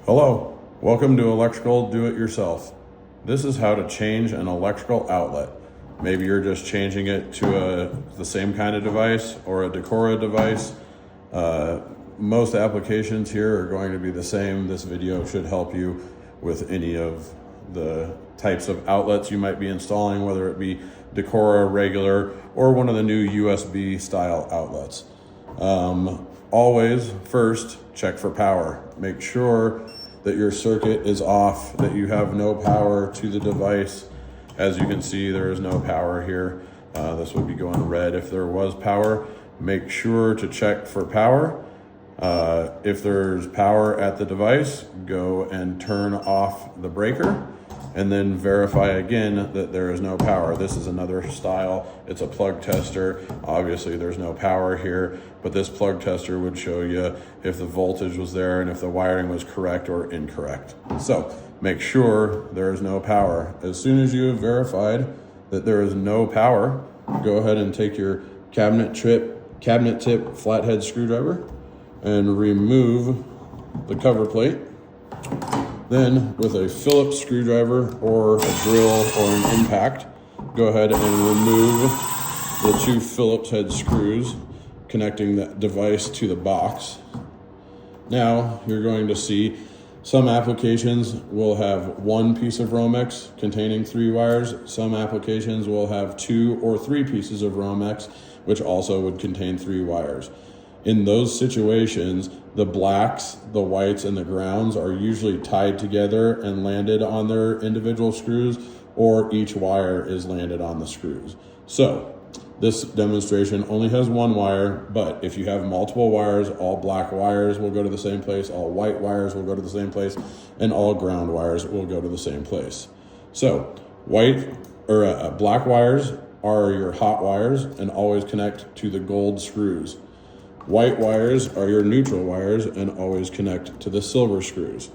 Hello, welcome to Electrical Do-It-Yourself. This is how to change an electrical outlet. Maybe you're just changing it to the same kind of device or a Decora device. Most applications here are going to be the same. This video should help you with any of the types of outlets you might be installing, whether it be Decora, regular, or one of the new USB style outlets. Always first check for power. Make sure that your circuit is off, that you have no power to the device. As you can see, there is no power here. This would be going red if there was power. Make sure to check for power. If there's power at the device, go and turn off the breaker and then verify again that there is no power. This is another style. It's a plug tester. Obviously there's no power here, but this plug tester would show you if the voltage was there and if the wiring was correct or incorrect. So make sure there is no power. As soon as you have verified that there is no power, go ahead and take your cabinet tip flathead screwdriver and remove the cover plate. Then with a Phillips screwdriver or a drill or an impact, go ahead and remove the two Phillips head screws connecting that device to the box. Now you're going to see some applications will have one piece of Romex containing 3 wires. Some applications will have 2 or 3 pieces of Romex, which also would contain 3 wires. In those situations, the blacks, the whites, and the grounds are usually tied together and landed on their individual screws, or each wire is landed on the screws. So this demonstration only has 1 wire, but if you have multiple wires, all black wires will go to the same place, all white wires will go to the same place, and all ground wires will go to the same place. So black wires are your hot wires and always connect to the gold screws. White wires are your neutral wires and always connect to the silver screws.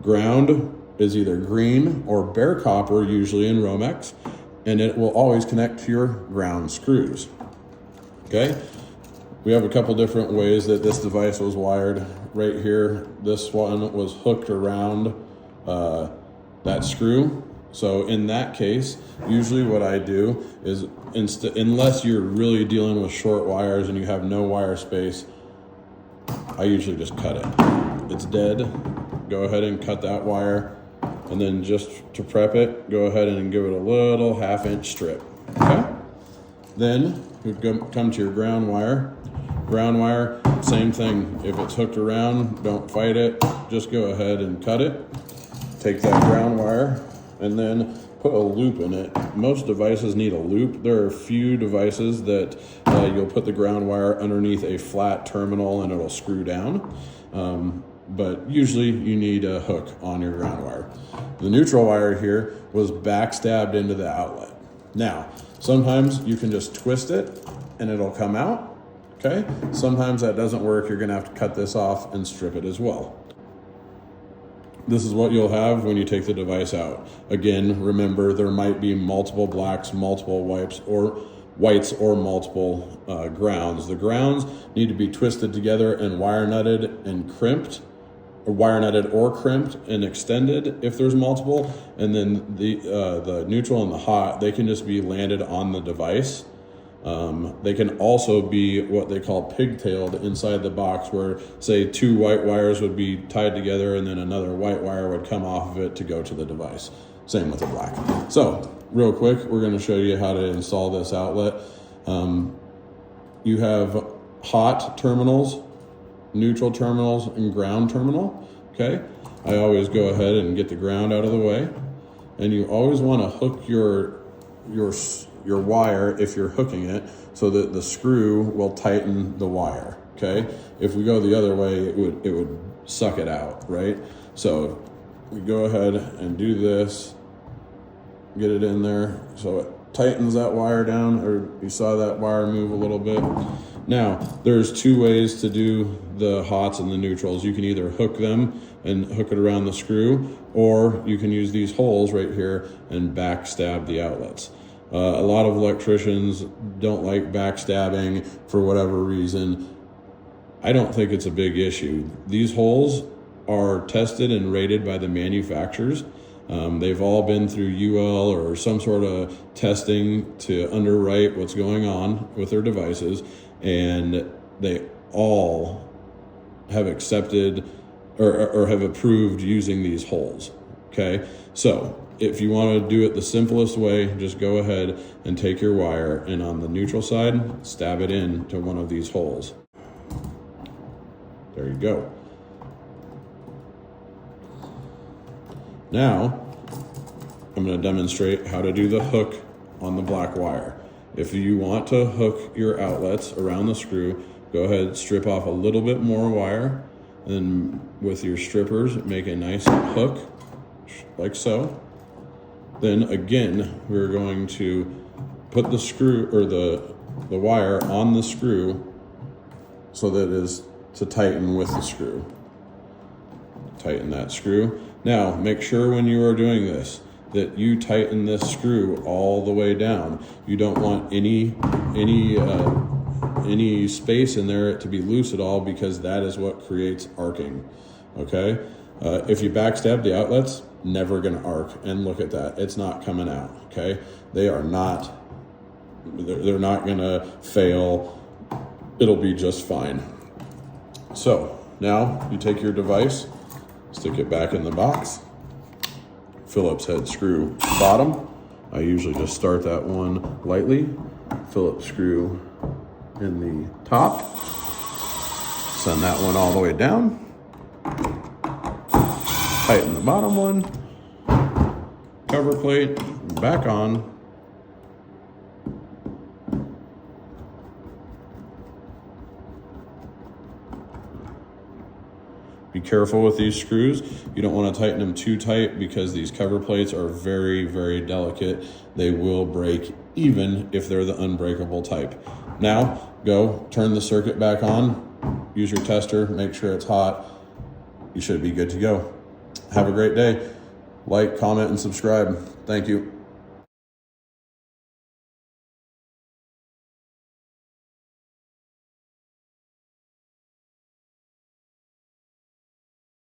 Ground is either green or bare copper, usually in Romex, and it will always connect to your ground screws. Okay? We have a couple different ways that this device was wired. Right here, this one was hooked around that screw. So in that case, usually what I do is, unless you're really dealing with short wires and you have no wire space, I usually just cut it. It's dead. Go ahead and cut that wire. And then just to prep it, go ahead and give it a little 1/2-inch strip. Okay? Then you come to your ground wire. Ground wire, same thing. If it's hooked around, don't fight it. Just go ahead and cut it. Take that ground wire and then put a loop in it. Most devices need a loop. There are a few devices that you'll put the ground wire underneath a flat terminal and it'll screw down. But usually you need a hook on your ground wire. The neutral wire here was backstabbed into the outlet. Now, sometimes you can just twist it and it'll come out, okay? Sometimes that doesn't work. You're gonna have to cut this off and strip it as well. This is what you'll have when you take the device out. Again, remember there might be multiple blacks, multiple whites, or multiple grounds. The grounds need to be twisted together and wire nutted and crimped, or wire nutted or crimped and extended if there's multiple. And then the neutral and the hot, they can just be landed on the device. They can also be what they call pigtailed inside the box, where say 2 white wires would be tied together and then another white wire would come off of it to go to the device. Same with the black. So real quick, we're going to show you how to install this outlet. You have hot terminals, neutral terminals, and ground terminal. Okay, I always go ahead and get the ground out of the way, and you always want to hook your wire, if you're hooking it, so that the screw will tighten the wire. Okay, if we go the other way, it would suck it out, right? So we go ahead and do this, get it in there so it tightens that wire down, or you saw that wire move a little bit. Now there's 2 ways to do the hots and the neutrals. You can either hook them and hook it around the screw, or you can use these holes right here and backstab the outlets. A lot of electricians don't like backstabbing for whatever reason. I don't think it's a big issue. These holes are tested and rated by the manufacturers. They've all been through UL or some sort of testing to underwrite what's going on with their devices, and they all have accepted or have approved using these holes. Okay, so if you want to do it the simplest way, just go ahead and take your wire and on the neutral side, stab it in to one of these holes. There you go. Now, I'm going to demonstrate how to do the hook on the black wire. If you want to hook your outlets around the screw, go ahead, strip off a little bit more wire, and with your strippers, make a nice hook, like so. Then again, we're going to put the screw or the wire on the screw so that it is to tighten with the screw. Tighten that screw. Now, make sure when you are doing this that you tighten this screw all the way down. You don't want any space in there to be loose at all, because that is what creates arcing. Okay? If you backstab the outlets, never gonna arc. And look at that, it's not coming out. Okay? They're not gonna fail. It'll be just fine. So now you take your device, stick it back in the box, Phillips head screw bottom. I usually just start that one lightly. Phillips screw in the top. Send that one all the way down. Tighten the bottom one. Cover plate back on. Be careful with these screws. You don't want to tighten them too tight, because these cover plates are very, very delicate. They will break even if they're the unbreakable type. Now, go turn the circuit back on. Use your tester, make sure it's hot. You should be good to go. Have a great day. Like, comment, and subscribe. Thank you.